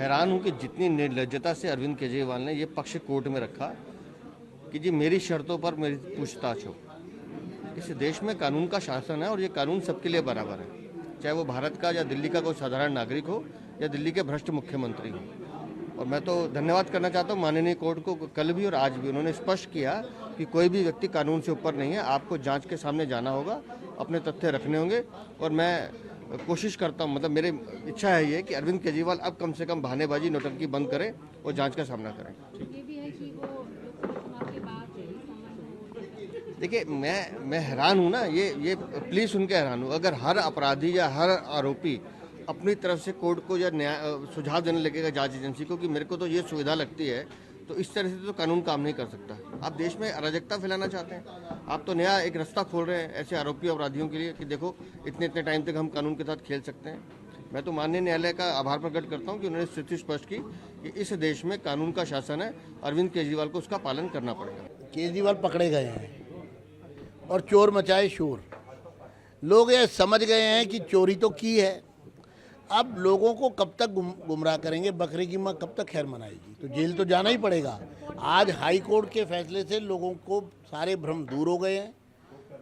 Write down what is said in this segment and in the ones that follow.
हैरान हूं कि जितनी निर्लज्जता से अरविंद केजरीवाल ने ये पक्ष कोर्ट में रखा कि जी मेरी शर्तों पर मेरी पूछताछ हो। इस देश में कानून का शासन है और ये कानून सबके लिए बराबर है, चाहे वो भारत का या दिल्ली का कोई साधारण नागरिक हो या दिल्ली के भ्रष्ट मुख्यमंत्री हो। और मैं तो धन्यवाद करना चाहता हूँ माननीय कोर्ट को, कल भी और आज भी उन्होंने स्पष्ट किया कि कोई भी व्यक्ति कानून से ऊपर नहीं है। आपको जांच के सामने जाना होगा, अपने तथ्य रखने होंगे। और मैं कोशिश करता हूँ, मतलब मेरी इच्छा है ये कि अरविंद केजरीवाल अब कम से कम बहानेबाजी नौटंकी बंद करें और जांच का सामना करें। ये भी है कि वो लोकसभा चुनाव के बाद देखिए मैं हैरान हूँ ना, ये प्लीज सुन के हैरान हूँ। अगर हर अपराधी या हर आरोपी अपनी तरफ से कोर्ट को या सुझाव देने लगेगा जांच एजेंसी को कि मेरे को तो ये सुविधा लगती है, तो इस तरह से तो कानून काम नहीं कर सकता। आप देश में अराजकता फैलाना चाहते हैं, आप तो नया एक रास्ता खोल रहे हैं ऐसे आरोपी अपराधियों के लिए कि देखो इतने टाइम तक हम कानून के साथ खेल सकते हैं। मैं तो माननीय न्यायालय का आभार प्रकट करता हूं कि उन्होंने स्थिति स्पष्ट की कि इस देश में कानून का शासन है, अरविंद केजरीवाल को उसका पालन करना पड़ेगा। केजरीवाल पकड़े गए हैं और चोर मचाए शोर। लोग ये समझ गए हैं कि चोरी तो की है, अब लोगों को कब तक गुमराह करेंगे, बकरे की माँ कब तक खैर मनाएगी। तो जेल तो जाना ही पड़ेगा। आज हाई कोर्ट के फैसले से लोगों को सारे भ्रम दूर हो गए हैं।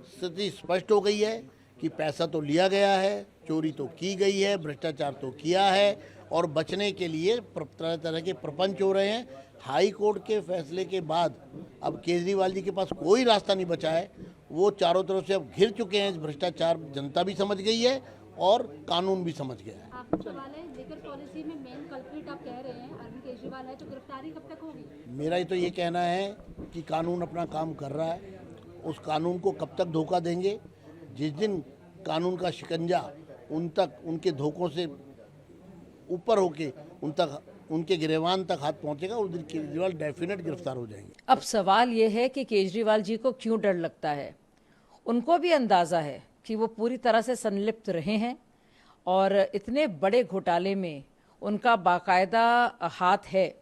स्थिति स्पष्ट हो गई है कि पैसा तो लिया गया है, चोरी तो की गई है, भ्रष्टाचार तो किया है और बचने के लिए तरह तरह के प्रपंच हो रहे हैं। हाई कोर्ट के फैसले के बाद अब केजरीवाल जी के पास कोई रास्ता नहीं बचा है। वो चारों तरफ से अब घिर चुके हैं। भ्रष्टाचार जनता भी समझ गई है और कानून भी समझ गया है। आपका सवाल है, लेकर पॉलिसी में मेन कल्प्रिट आप कह रहे हैं अरविंद केजरीवाल है, तो गिरफ्तारी कब तक होगी? मेरा तो ये कहना है कि कानून अपना काम कर रहा है, उस कानून को कब तक धोखा देंगे। जिस दिन कानून का शिकंजा उन तक, उनके धोखों से ऊपर होके उन तक, उनके गिरेबान तक हाथ पहुंचेगा, उस दिन केजरीवाल डेफिनेट गिरफ्तार हो जाएंगे। अब सवाल ये है कि केजरीवाल जी को क्यों डर लगता है। उनको भी अंदाज़ा है कि वो पूरी तरह से संलिप्त रहे हैं और इतने बड़े घोटाले में उनका बाकायदा हाथ है।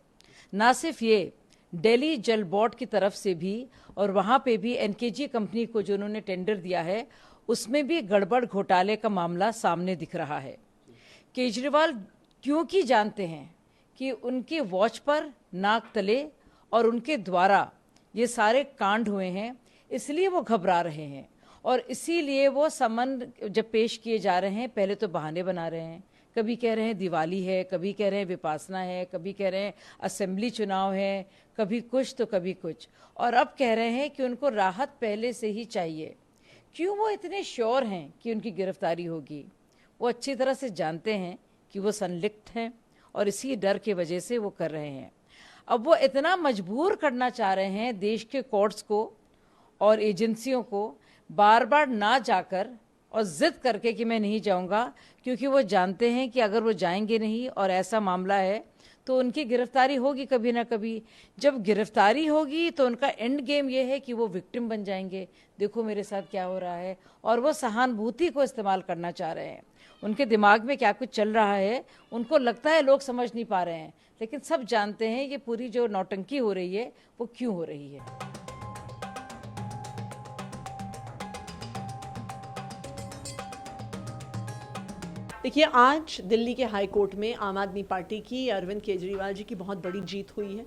ना सिर्फ ये, दिल्ली जल बोर्ड की तरफ से भी और वहाँ पे भी एनकेजी कंपनी को जो उन्होंने टेंडर दिया है उसमें भी गड़बड़ घोटाले का मामला सामने दिख रहा है। केजरीवाल क्योंकि जानते हैं कि उनकी वॉच पर नाक तले और उनके द्वारा ये सारे कांड हुए हैं, इसलिए वो घबरा रहे हैं और इसीलिए वो समन जब पेश किए जा रहे हैं पहले तो बहाने बना रहे हैं। कभी कह रहे हैं दिवाली है, कभी कह रहे हैं विपासना है, कभी कह रहे हैं असेंबली चुनाव है, कभी कुछ तो कभी कुछ, और अब कह रहे हैं कि उनको राहत पहले से ही चाहिए। क्यों वो इतने श्योर हैं कि उनकी गिरफ्तारी होगी? वो अच्छी तरह से जानते हैं कि वो संलिप्त हैं और इसी डर की वजह से वो कर रहे हैं। अब वो इतना मजबूर करना चाह रहे हैं देश के कोर्ट्स को और एजेंसियों को बार बार ना जाकर और जिद करके कि मैं नहीं जाऊंगा, क्योंकि वो जानते हैं कि अगर वो जाएंगे नहीं और ऐसा मामला है तो उनकी गिरफ्तारी होगी कभी ना कभी। जब गिरफ्तारी होगी तो उनका एंड गेम ये है कि वो विक्टिम बन जाएंगे, देखो मेरे साथ क्या हो रहा है, और वो सहानुभूति को इस्तेमाल करना चाह रहे हैं। उनके दिमाग में क्या कुछ चल रहा है उनको लगता है लोग समझ नहीं पा रहे हैं, लेकिन सब जानते हैं ये पूरी जो नौटंकी हो रही है वो क्यों हो रही है। देखिए, आज दिल्ली के हाई कोर्ट में आम आदमी पार्टी की अरविंद केजरीवाल जी की बहुत बड़ी जीत हुई है,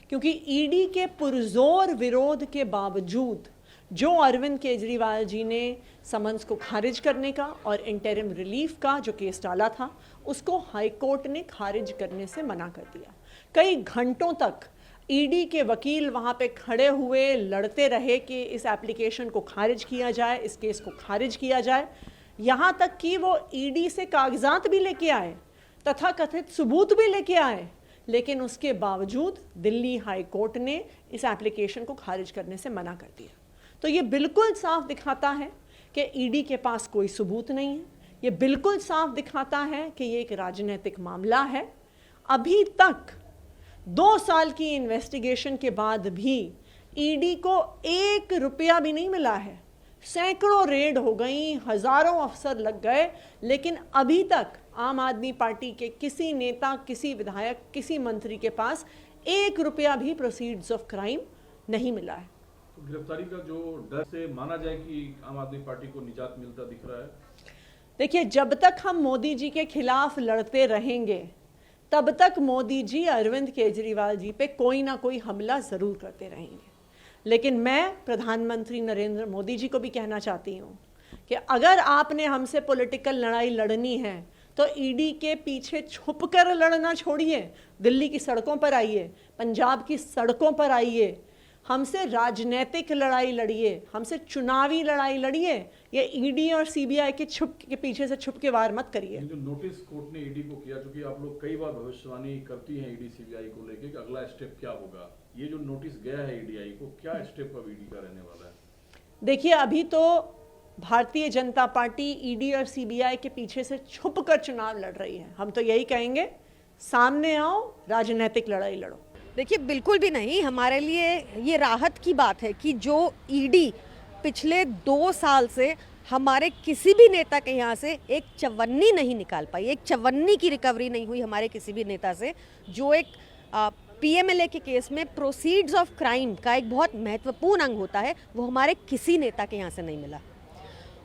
क्योंकि ईडी के पुरजोर विरोध के बावजूद जो अरविंद केजरीवाल जी ने समन्स को खारिज करने का और इंटरिम रिलीफ का जो केस डाला था उसको हाई कोर्ट ने खारिज करने से मना कर दिया। कई घंटों तक ईडी के वकील वहाँ पे खड़े हुए लड़ते रहे कि इस एप्लीकेशन को खारिज किया जाए, इस केस को खारिज किया जाए, यहाँ तक कि वो ईडी से कागजात भी लेके आए, तथा कथित सबूत भी लेके आए, लेकिन उसके बावजूद दिल्ली हाई कोर्ट ने इस एप्लीकेशन को खारिज करने से मना कर दिया। तो ये बिल्कुल साफ दिखाता है कि ईडी के पास कोई सबूत नहीं है। ये बिल्कुल साफ दिखाता है कि ये एक राजनीतिक मामला है। अभी तक 2 साल की इन्वेस्टिगेशन के बाद भी ईडी को 1 रुपया भी नहीं मिला है। सैकड़ों रेड हो गई, हजारों अफसर लग गए, लेकिन अभी तक आम आदमी पार्टी के किसी नेता, किसी विधायक, किसी मंत्री के पास 1 रुपया भी प्रोसीड्स ऑफ क्राइम नहीं मिला है। तो गिरफ्तारी का जो डर से माना जाए कि आम आदमी पार्टी को निजात मिलता दिख रहा है? देखिए, जब तक हम मोदी जी के खिलाफ लड़ते रहेंगे तब तक मोदी जी अरविंद केजरीवाल जी पे कोई ना कोई हमला ज़रूर करते रहेंगे। लेकिन मैं प्रधानमंत्री नरेंद्र मोदी जी को भी कहना चाहती हूँ कि अगर आपने हमसे पॉलिटिकल लड़ाई लड़नी है तो ईडी के पीछे छुपकर लड़ना छोड़िए, दिल्ली की सड़कों पर आइए, पंजाब की सड़कों पर आइए, हमसे राजनीतिक लड़ाई लड़िए, हमसे चुनावी लड़ाई लड़िए। ये ईडी और सीबीआई के पीछे से छुप के वार मत करिए। जो नोटिस कोर्ट ने ईडी को किया, क्योंकि आप लोग कई बार भविष्यवाणी करती हैं ईडी सीबीआई को लेके कि अगला स्टेप क्या होगा, ये जो नोटिस गया है ईडीआई को, क्या स्टेप अब ईडी का रहने वाला है? देखिए, अभी तो भारतीय जनता पार्टी ईडी और सीबीआई के पीछे से छुपकर चुनाव लड़ रही है। हम तो यही कहेंगे, सामने आओ, राजनीतिक लड़ाई लड़ो। देखिए, बिल्कुल भी नहीं। हमारे लिए ये राहत की बात है कि जो ईडी पिछले 2 साल से हमारे किसी भी नेता के यहाँ से एक चवन्नी नहीं निकाल पाई, एक चवन्नी की रिकवरी नहीं हुई हमारे किसी भी नेता से। जो एक पीएमएलए के केस में प्रोसीड्स ऑफ क्राइम का एक बहुत महत्वपूर्ण अंग होता है, वो हमारे किसी नेता के यहाँ से नहीं मिला।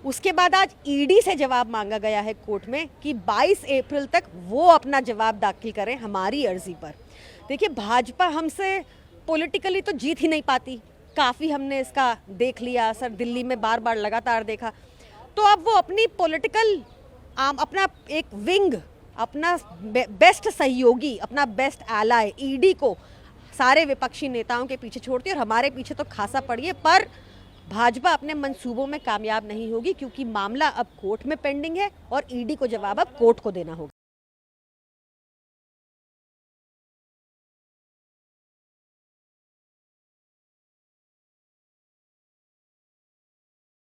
उसके बाद आज ईडी से जवाब मांगा गया है कोर्ट में कि 22 अप्रैल तक वो अपना जवाब दाखिल करें हमारी अर्जी पर। देखिए, भाजपा हमसे पॉलिटिकली तो जीत ही नहीं पाती, काफ़ी हमने इसका देख लिया सर, दिल्ली में बार बार लगातार देखा। तो अब वो अपनी पॉलिटिकल अपना एक विंग, अपना बेस्ट सहयोगी, अपना बेस्ट एलाय ईडी को सारे विपक्षी नेताओं के पीछे छोड़ती है और हमारे पीछे तो खासा पड़ी है। पर भाजपा अपने मंसूबों में कामयाब नहीं होगी क्योंकि मामला अब कोर्ट में पेंडिंग है और ईडी को जवाब अब कोर्ट को देना होगा।